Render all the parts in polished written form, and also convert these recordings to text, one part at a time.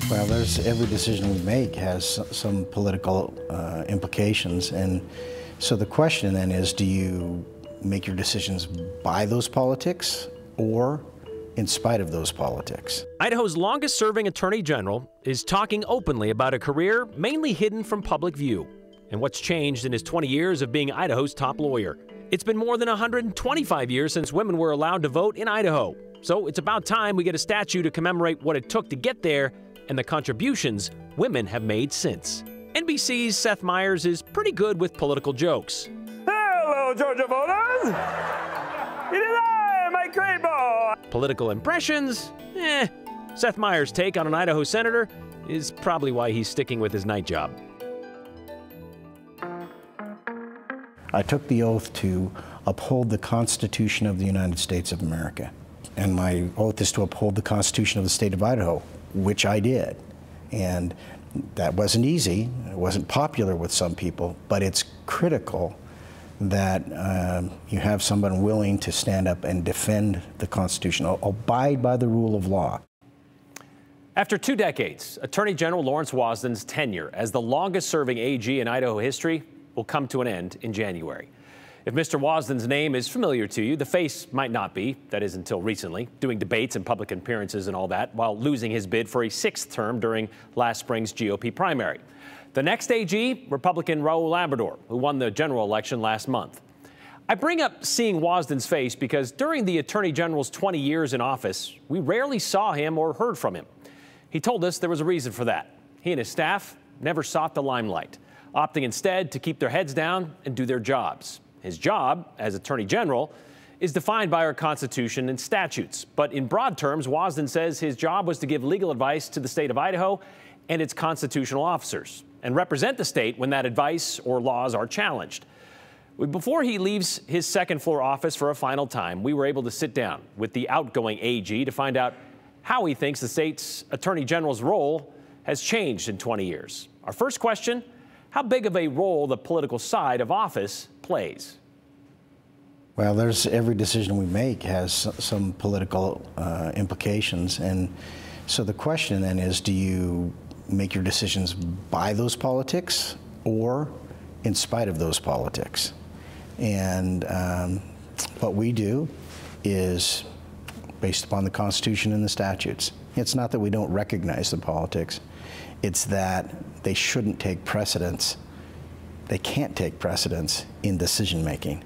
Well, there's every decision we make has some political implications, and so the question then is, do you make your decisions by those politics or in spite of those politics? Idaho's longest-serving Attorney General is talking openly about a career mainly hidden from public view and what's changed in his 20 years of being Idaho's top lawyer. It's been more than 125 years since women were allowed to vote in Idaho, so it's about time we get a statue to commemorate what it took to get there and the contributions women have made since. NBC's Seth Meyers is pretty good with political jokes. Hello, Georgia voters! It is I, Mike Crapo! Political impressions? Seth Meyers' take on an Idaho senator is probably why he's sticking with his night job. I took the oath to uphold the Constitution of the United States of America. And my oath is to uphold the Constitution of the state of Idaho, which I did. And that wasn't easy. It wasn't popular with some people, but it's critical that you have someone willing to stand up and defend the Constitution, abide by the rule of law. After 2 decades, Attorney General Lawrence Wasden's tenure as the longest-serving AG in Idaho history will come to an end in January. If Mr. Wasden's name is familiar to you, the face might not be, that is until recently, doing debates and public appearances and all that, while losing his bid for a 6th term during last spring's GOP primary. The next AG, Republican Raul Labrador, who won the general election last month. I bring up seeing Wasden's face because during the Attorney General's 20 years in office, we rarely saw him or heard from him. He told us there was a reason for that. He and his staff never sought the limelight, opting instead to keep their heads down and do their jobs. His job, as Attorney General, is defined by our Constitution and statutes. But in broad terms, Wasden says his job was to give legal advice to the state of Idaho and its constitutional officers, and represent the state when that advice or laws are challenged. Before he leaves his second-floor office for a final time, we were able to sit down with the outgoing AG to find out how he thinks the state's Attorney General's role has changed in 20 years. Our first question: how big of a role the political side of office plays? Well, there's every decision we make has some political implications, and so the question then is, do you make your decisions by those politics or in spite of those politics? And what we do is based upon the Constitution and the statutes. It's not that we don't recognize the politics, it's that they shouldn't take precedence. They can't take precedence in decision making.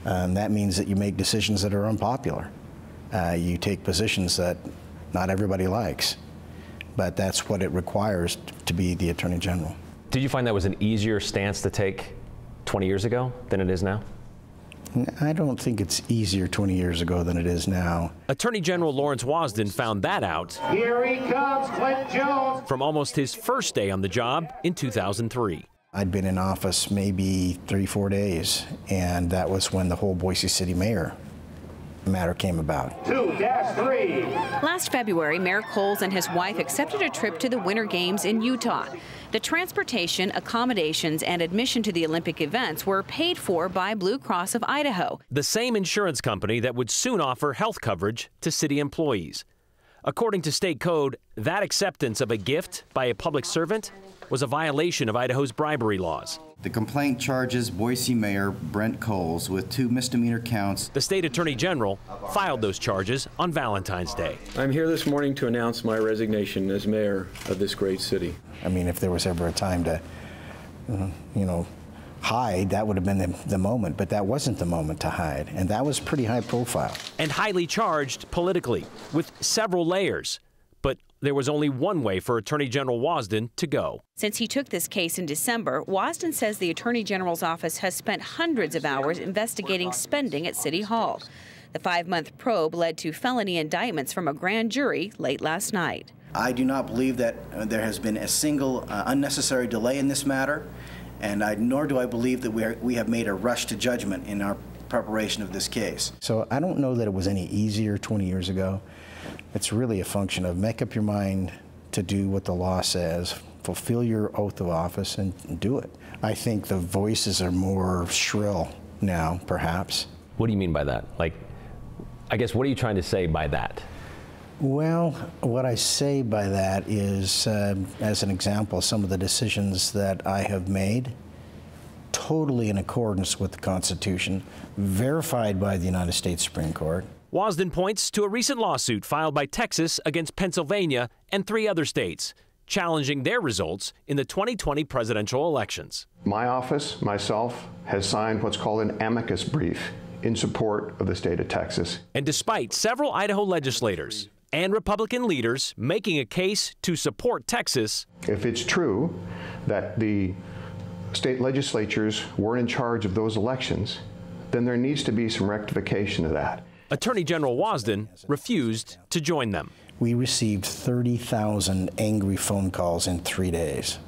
That means that you make decisions that are unpopular. You take positions that not everybody likes, but that's what it requires to be the Attorney General. Did you find that was an easier stance to take 20 years ago than it is now? I don't think it's easier 20 years ago than it is now. Attorney General Lawrence Wasden found that out Here he comes, Clint Jones. from almost his first day on the job in 2003. I'd been in office maybe 3-4 days, and that was when the whole Boise City mayor matter came about. 2-3. Last February, Mayor Coles and his wife accepted a trip to the Winter Games in Utah. The transportation, accommodations, and admission to the Olympic events were paid for by Blue Cross of Idaho, the same insurance company that would soon offer health coverage to city employees. According to state code, that acceptance of a gift by a public servant was a violation of Idaho's bribery laws. The complaint charges Boise Mayor Brent Coles with 2 misdemeanor counts. The state attorney general filed those charges on Valentine's Day. I'm here this morning to announce my resignation as mayor of this great city. I mean, if there was ever a time to, hide, that would have been the moment, but that wasn't the moment to hide, and that was pretty high profile. And highly charged politically, with several layers. But there was only one way for Attorney General Wasden to go. Since he took this case in December, Wasden says the Attorney General's office has spent hundreds of hours investigating spending at City Hall. The 5-month probe led to felony indictments from a grand jury late last night. I do not believe that there has been a single unnecessary delay in this matter, and nor do I believe that we have made a rush to judgment in our preparation of this case. So I don't know that it was any easier 20 years ago. It's really a function of make up your mind to do what the law says, fulfill your oath of office, and do it. I think the voices are more shrill now, perhaps. What do you mean by that? Like, I guess, what are you trying to say by that? Well, what I say by that is, as an example, some of the decisions that I have made, totally in accordance with the Constitution, verified by the United States Supreme Court. Wasden points to a recent lawsuit filed by Texas against Pennsylvania and 3 other states, challenging their results in the 2020 presidential elections. My office, myself, has signed what's called an amicus brief in support of the state of Texas. And despite several Idaho legislators and Republican leaders making a case to support Texas, if it's true that the state legislatures weren't in charge of those elections, then there needs to be some rectification of that. Attorney General Wasden refused to join them. We received 30,000 angry phone calls in 3 days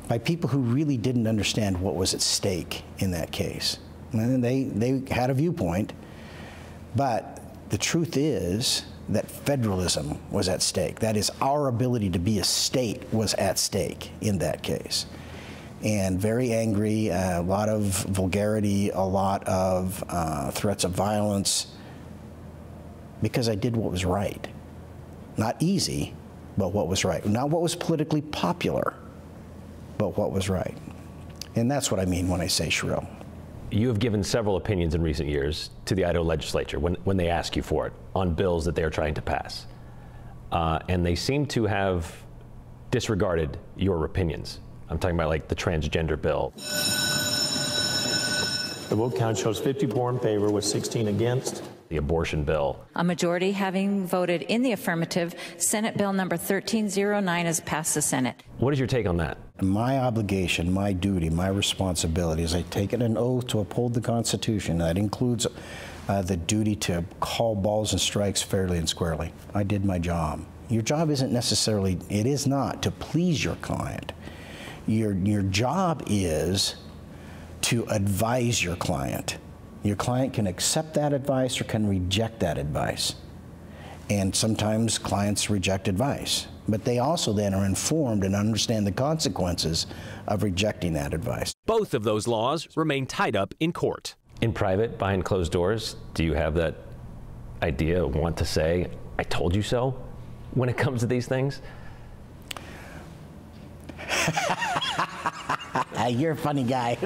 by people who really didn't understand what was at stake in that case. And they had a viewpoint, but the truth is that federalism was at stake. That is, our ability to be a state was at stake in that case. And very angry, a lot of vulgarity, a lot of threats of violence, because I did what was right. Not easy, but what was right. Not what was politically popular, but what was right. And that's what I mean when I say shrill. You have given several opinions in recent years to the Idaho legislature when they ask you for it on bills that they are trying to pass. And they seem to have disregarded your opinions. I'm talking about like the transgender bill. The vote count shows 54 in favor with 16 against. The abortion bill. A majority having voted in the affirmative, Senate Bill number 1309 has passed the Senate. What is your take on that? My obligation, my duty, my responsibility is I take an oath to uphold the Constitution. That includes the duty to call balls and strikes fairly and squarely. I did my job. Your job isn't necessarily, it is not to please your client. Your job is to advise your client. Your client can accept that advice or can reject that advice. And sometimes clients reject advice, but they also then are informed and understand the consequences of rejecting that advice. Both of those laws remain tied up in court. In private, behind closed doors, do you have that idea, want to say, I told you so, when it comes to these things? You're a funny guy.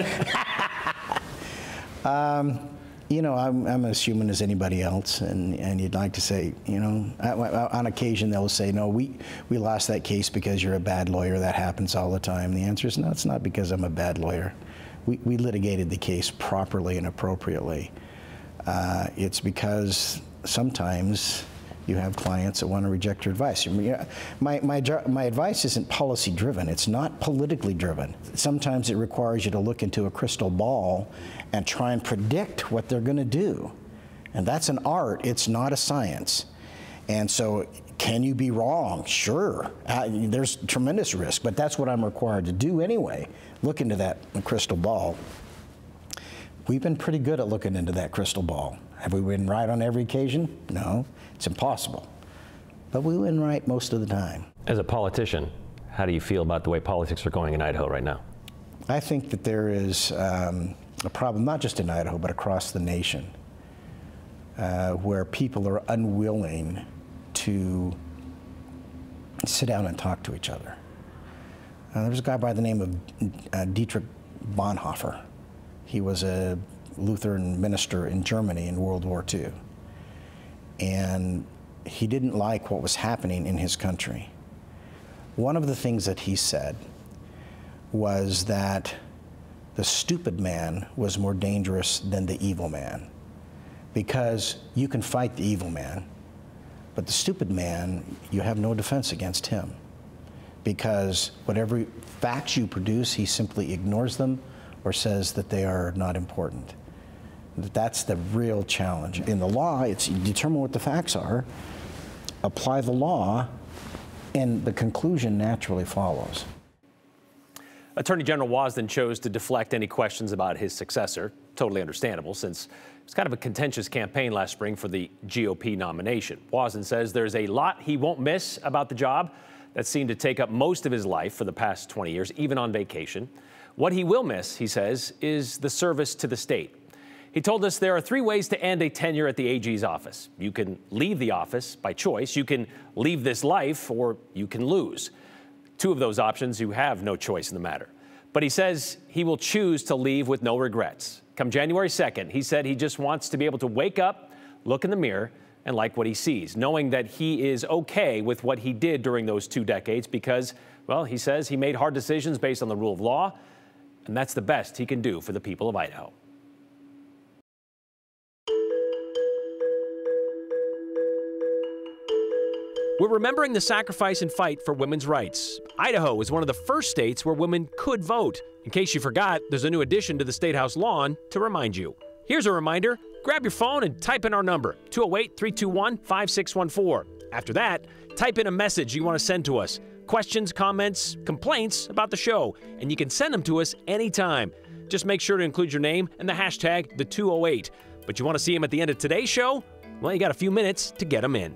You know, I'm as human as anybody else, and you'd like to say, you know, on occasion they'll say, no, we lost that case because you're a bad lawyer. That happens all the time. The answer is no, it's not because I'm a bad lawyer. We litigated the case properly and appropriately. It's because sometimes you have clients that want to reject your advice. My advice isn't policy driven. It's not politically driven. Sometimes it requires you to look into a crystal ball and try and predict what they're going to do. And that's an art. It's not a science. And so can you be wrong? Sure. There's tremendous risk, but that's what I'm required to do anyway. Look into that crystal ball. We've been pretty good at looking into that crystal ball. Have we been right on every occasion? No, it's impossible. But we win right most of the time. As a politician, how do you feel about the way politics are going in Idaho right now? I think that there is a problem, not just in Idaho, but across the nation, where people are unwilling to sit down and talk to each other. There was a guy by the name of Dietrich Bonhoeffer. He was a Lutheran minister in Germany in World War II. And he didn't like what was happening in his country. One of the things that he said was that the stupid man was more dangerous than the evil man, because you can fight the evil man, but the stupid man, you have no defense against him, because whatever facts you produce, he simply ignores them or says that they are not important. That's the real challenge. In the law, it's you determine what the facts are, apply the law, and the conclusion naturally follows. Attorney General Wasden chose to deflect any questions about his successor. Totally understandable, since it was kind of a contentious campaign last spring for the GOP nomination. Wasden says there's a lot he won't miss about the job that seemed to take up most of his life for the past 20 years, even on vacation. What he will miss, he says, is the service to the state. He told us there are 3 ways to end a tenure at the AG's office. You can leave the office by choice, you can leave this life, or you can lose. 2 of those options, you have no choice in the matter. But he says he will choose to leave with no regrets. Come January 2nd, he said he just wants to be able to wake up, look in the mirror, and like what he sees, knowing that he is okay with what he did during those 2 decades because, well, he says he made hard decisions based on the rule of law, and that's the best he can do for the people of Idaho. We're remembering the sacrifice and fight for women's rights. Idaho was one of the first states where women could vote. In case you forgot, there's a new addition to the State House lawn to remind you. Here's a reminder. Grab your phone and type in our number, 208-321-5614. After that, type in a message you want to send to us. Questions, comments, complaints about the show, and you can send them to us anytime. Just make sure to include your name and the hashtag #the208. But you want to see them at the end of today's show? Well, you got a few minutes to get them in.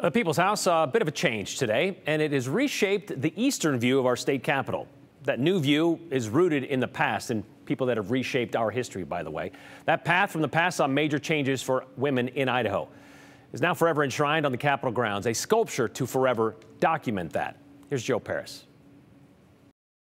The People's House saw a bit of a change today, and it has reshaped the eastern view of our state capitol. That new view is rooted in the past and people that have reshaped our history, by the way. That path from the past saw major changes for women in Idaho. Is now forever enshrined on the Capitol grounds, a sculpture to forever document that. Here's Joe Paris.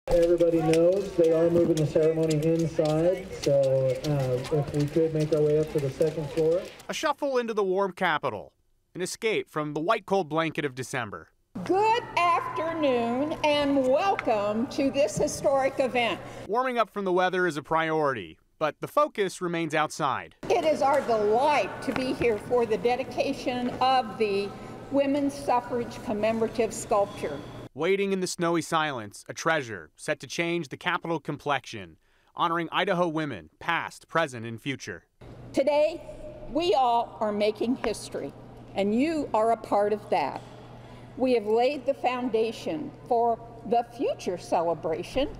Everybody knows they are moving the ceremony inside, so if we could make our way up to the second floor. A shuffle into the warm Capitol. An escape from the white cold blanket of December. Good afternoon and welcome to this historic event. Warming up from the weather is a priority, but the focus remains outside. It is our delight to be here for the dedication of the women's suffrage commemorative sculpture. Waiting in the snowy silence, a treasure set to change the Capitol complexion, honoring Idaho women, past, present, and future. Today, we all are making history. And you are a part of that. We have laid the foundation for the future celebration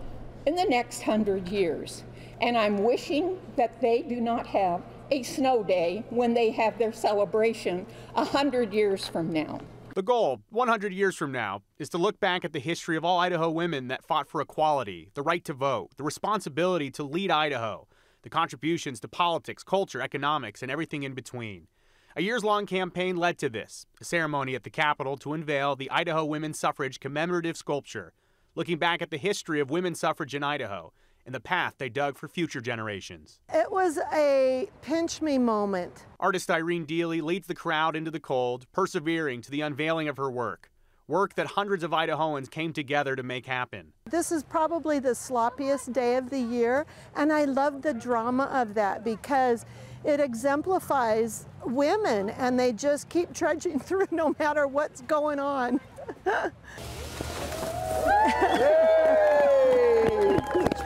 in the next 100 years. And I'm wishing that they do not have a snow day when they have their celebration 100 years from now. The goal, 100 years from now, is to look back at the history of all Idaho women that fought for equality, the right to vote, the responsibility to lead Idaho, the contributions to politics, culture, economics, and everything in between. A years-long campaign led to this, a ceremony at the Capitol to unveil the Idaho women's suffrage commemorative sculpture, looking back at the history of women's suffrage in Idaho and the path they dug for future generations. It was a pinch-me moment. Artist Irene Dealey leads the crowd into the cold, persevering to the unveiling of her work that hundreds of Idahoans came together to make happen. This is probably the sloppiest day of the year, and I love the drama of that because it exemplifies women, and they just keep trudging through no matter what's going on. That's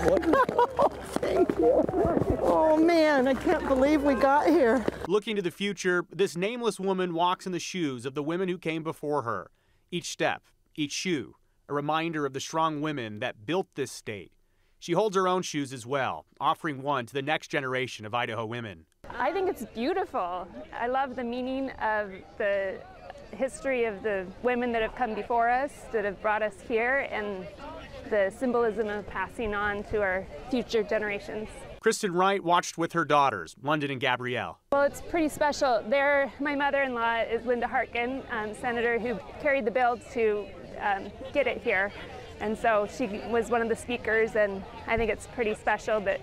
wonderful. Oh, thank you. Oh man, I can't believe we got here. Looking to the future, this nameless woman walks in the shoes of the women who came before her. Each step, each shoe, a reminder of the strong women that built this state. She holds her own shoes as well, offering one to the next generation of Idaho women. I think it's beautiful. I love the meaning of the history of the women that have come before us, that have brought us here, and the symbolism of passing on to our future generations. Kristen Wright watched with her daughters, London and Gabrielle. Well, it's pretty special. My mother-in-law is Linda Hartgen, senator who carried the bill to get it here. And so she was one of the speakers, and I think it's pretty special that,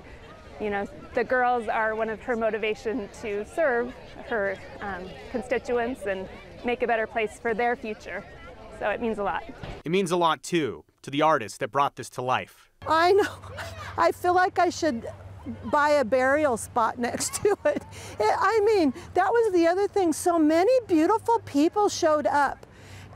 you know, the girls are one of her motivation to serve her constituents and make a better place for their future. So it means a lot. It means a lot, too, to the artist that brought this to life. I know. I feel like I should buy a burial spot next to it. I mean, that was the other thing. So many beautiful people showed up.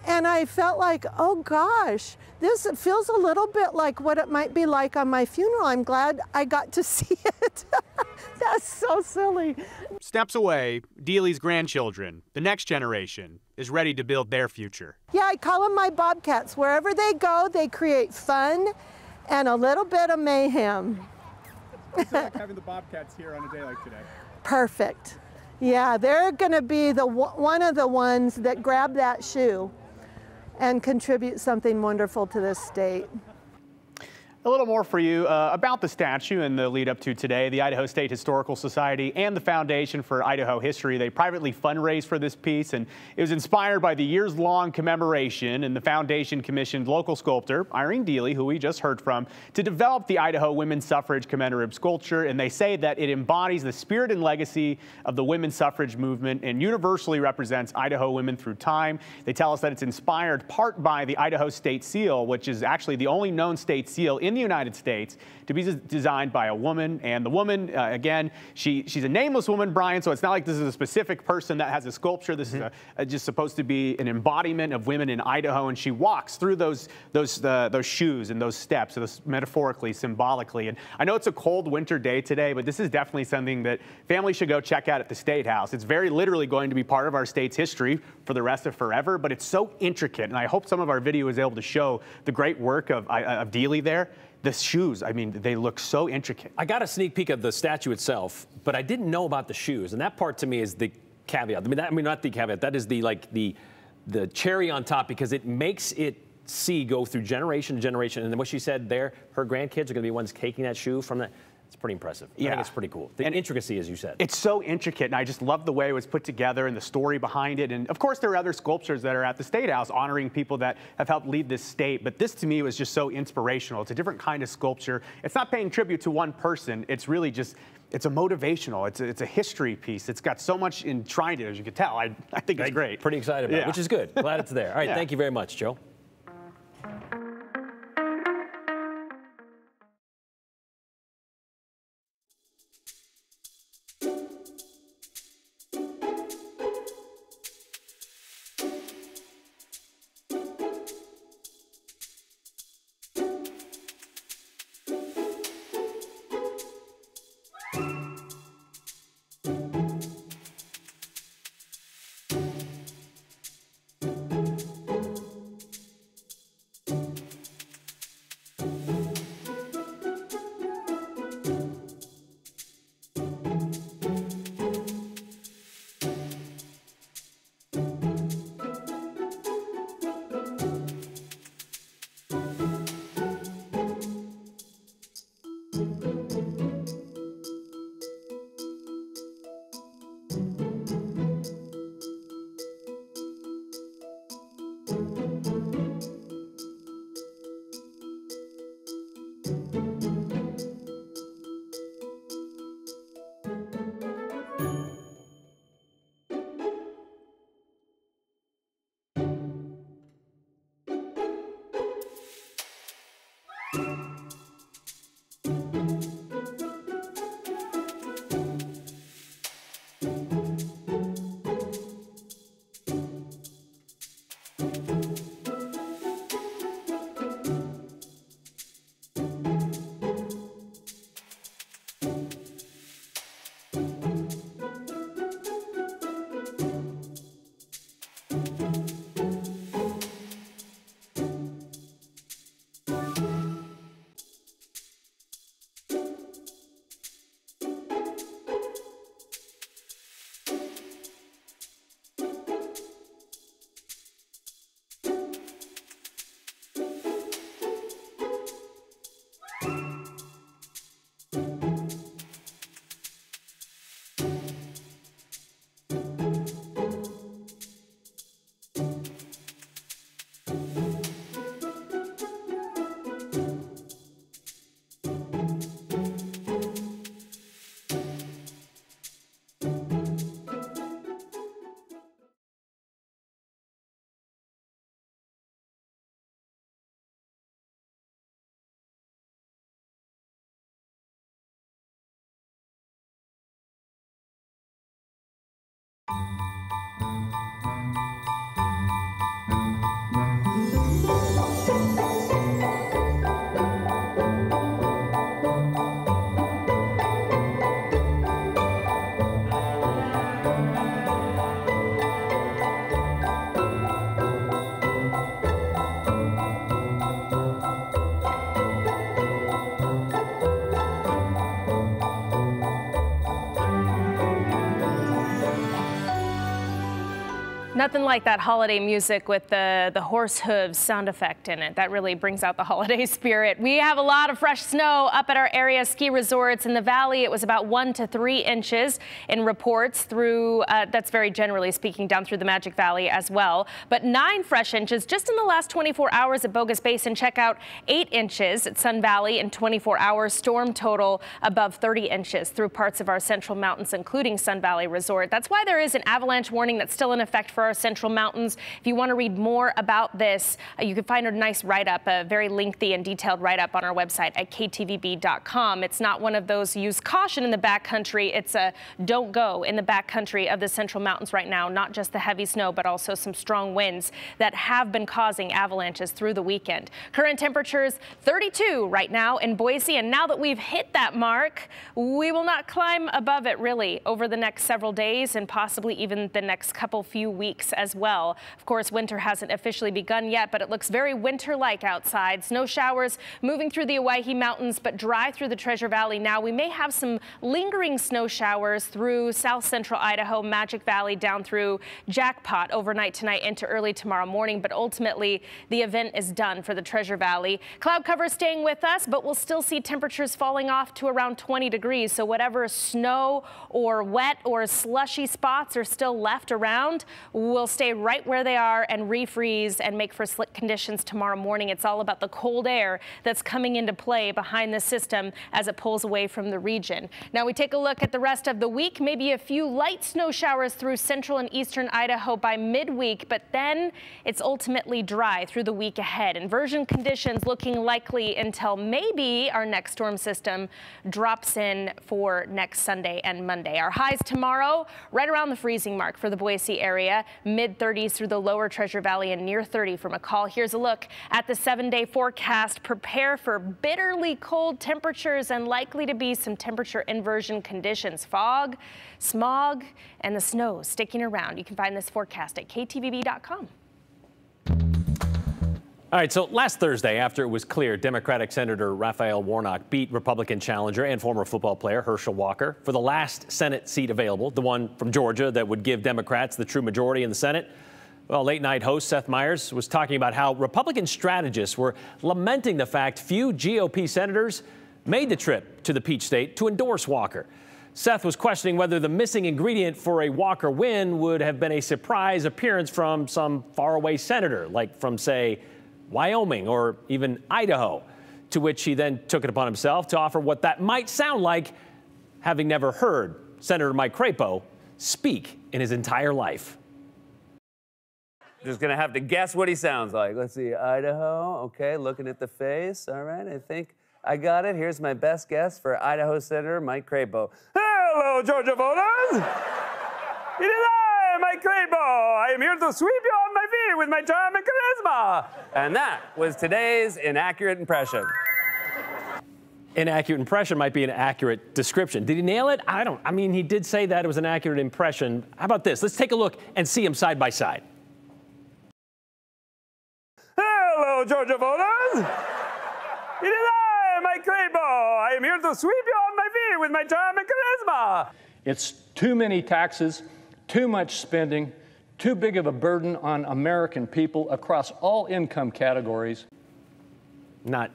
And I felt like, oh gosh, this feels a little bit like what it might be like on my funeral. I'm glad I got to see it. That's so silly. Steps away, Dealey's grandchildren, the next generation, is ready to build their future. Yeah, I call them my bobcats. Wherever they go, they create fun and a little bit of mayhem. What's it like having the bobcats here on a day like today? Perfect. Yeah, they're going to be one of the ones that grab that shoe and contribute something wonderful to this state. A little more for you about the statue and the lead up to today. The Idaho State Historical Society and the Foundation for Idaho History, they privately fundraised for this piece, and it was inspired by the years-long commemoration, and the foundation commissioned local sculptor Irene Dealey, who we just heard from, to develop the Idaho women's suffrage commemorative sculpture, and they say that it embodies the spirit and legacy of the women's suffrage movement and universally represents Idaho women through time. They tell us that it's inspired part by the Idaho State Seal, which is actually the only known state seal in the United States to be designed by a woman. And the woman, again, she's a nameless woman, Brian, so it's not like this is a specific person that has a sculpture. This is just supposed to be an embodiment of women in Idaho, and she walks through those shoes and those steps, metaphorically, symbolically. And I know it's a cold winter day today, but this is definitely something that families should go check out at the State House. It's very literally going to be part of our state's history for the rest of forever, but it's so intricate, and I hope some of our video is able to show the great work of Dealey there. The shoes, I mean, they look so intricate. I got a sneak peek of the statue itself, but I didn't know about the shoes, and that part to me is the caveat. I mean, not the caveat. That is the cherry on top, because it makes it go through generation to generation. And then what she said there, her grandkids are going to be ones taking that shoe from that. It's pretty impressive. I think it's pretty cool. The intricacy, as you said. It's so intricate, and I just love the way it was put together and the story behind it. And of course, there are other sculptures that are at the State House honoring people that have helped lead this state. But this, to me, was just so inspirational. It's a different kind of sculpture. It's not paying tribute to one person. It's really just, it's a motivational. It's a history piece. It's got so much enshrined in it, as you can tell. I think it's great. Pretty excited about it, which is good. Glad it's there. All right, thank you very much, Joe. Nothing like that holiday music with the horse hooves sound effect in it. That really brings out the holiday spirit. We have a lot of fresh snow up at our area ski resorts. In the valley, it was about 1 to 3 inches in reports through, that's very generally speaking, down through the Magic Valley as well. But 9 fresh inches just in the last 24 hours at Bogus Basin. Check out 8 inches at Sun Valley in 24 hours. Storm total above 30 inches through parts of our central mountains, including Sun Valley Resort. That's why there is an avalanche warning that's still in effect for our central mountains. If you want to read more about this, you can find a nice write-up, a very lengthy and detailed write-up on our website at ktvb.com. It's not one of those use caution in the backcountry. It's a don't go in the backcountry of the central mountains right now. Not just the heavy snow, but also some strong winds that have been causing avalanches through the weekend. Current temperatures 32 right now in Boise, and now that we've hit that mark, we will not climb above it really over the next several days and possibly even the next few weeks as well. Of course, winter hasn't officially begun yet, but it looks very winter-like outside. Snow showers moving through the Owyhee Mountains, but dry through the Treasure Valley now. We may have some lingering snow showers through south central Idaho, Magic Valley, down through Jackpot overnight tonight into early tomorrow morning, but ultimately the event is done for the Treasure Valley. Cloud cover staying with us, but we'll still see temperatures falling off to around 20 degrees. So whatever snow or wet or slushy spots are still left around will stay right where they are and refreeze and make for slick conditions tomorrow morning. It's all about the cold air that's coming into play behind the system as it pulls away from the region. Now we take a look at the rest of the week. Maybe a few light snow showers through central and eastern Idaho by midweek, but then it's ultimately dry through the week ahead. Inversion conditions looking likely until maybe our next storm system drops in for next Sunday and Monday. Our highs tomorrow right around the freezing mark for the Boise area, mid-30s through the lower Treasure Valley and near 30 for McCall. Here's a look at the 7-day forecast. Prepare for bitterly cold temperatures and likely to be some temperature inversion conditions. Fog, smog, and the snow sticking around. You can find this forecast at ktvb.com. All right, so last Thursday, after it was clear Democratic Senator Raphael Warnock beat Republican challenger and former football player Herschel Walker for the last Senate seat available, the one from Georgia that would give Democrats the true majority in the Senate, well, late-night host Seth Meyers was talking about how Republican strategists were lamenting the fact few GOP senators made the trip to the Peach State to endorse Walker. Seth was questioning whether the missing ingredient for a Walker win would have been a surprise appearance from some faraway senator, like from, say, Wyoming or even Idaho, to which he then took it upon himself to offer what that might sound like, having never heard Senator Mike Crapo speak in his entire life. Just gonna have to guess what he sounds like. Let's see, Idaho, okay, looking at the face. All right, I think I got it. Here's my best guess for Idaho Senator Mike Crapo. Hello, Georgia voters! It is I, Mike Crapo. I am here to sweep you off my feet with my charm and charisma. And that was today's inaccurate impression. Inaccurate impression might be an accurate description. Did he nail it? I mean, he did say that it was an accurate impression. How about this? Let's take a look and see him side by side. Hello, Georgia voters! It is I, Mike Crapo. I am here to sweep you off my feet with my charm and charisma. It's too many taxes, too much spending, too big of a burden on American people across all income categories. Not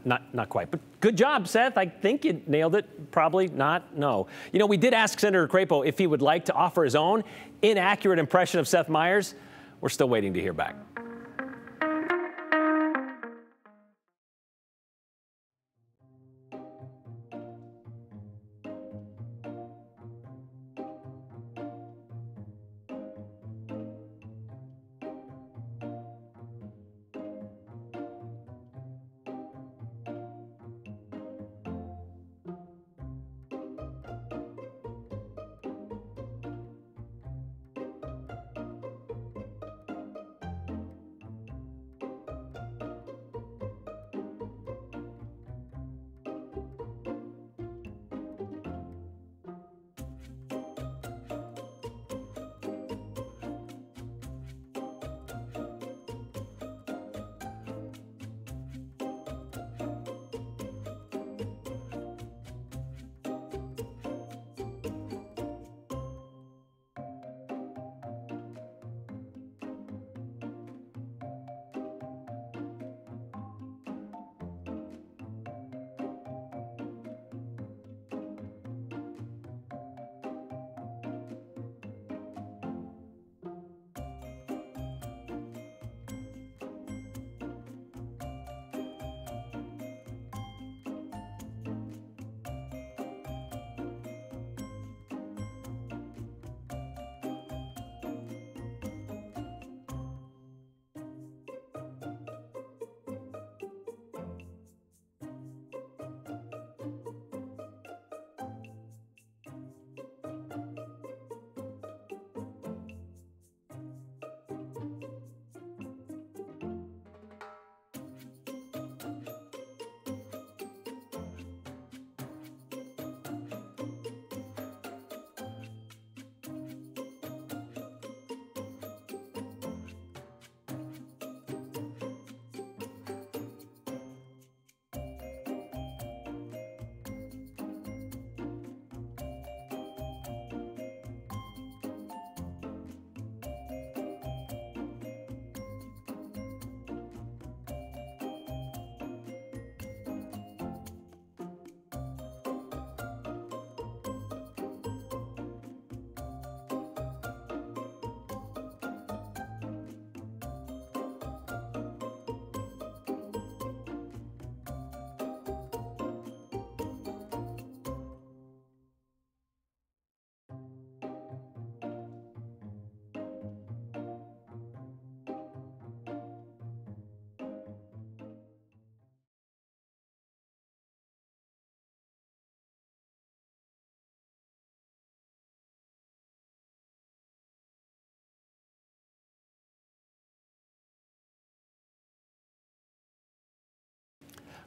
quite, but good job, Seth. I think you nailed it. Probably not, no. You know, we did ask Senator Crapo if he would like to offer his own inaccurate impression of Seth Meyers. We're still waiting to hear back.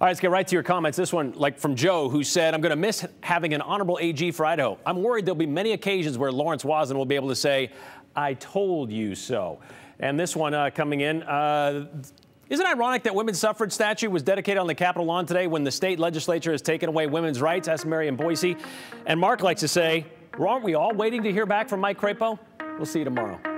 All right, let's get right to your comments. This one, like from Joe, who said, I'm going to miss having an honorable AG for Idaho. I'm worried there'll be many occasions where Lawrence Wasden will be able to say, I told you so. And this one coming in, isn't it ironic that women's suffrage statue was dedicated on the Capitol lawn today when the state legislature has taken away women's rights? Asked Mary in Boise. And Mark likes to say, aren't we all waiting to hear back from Mike Crapo? We'll see you tomorrow.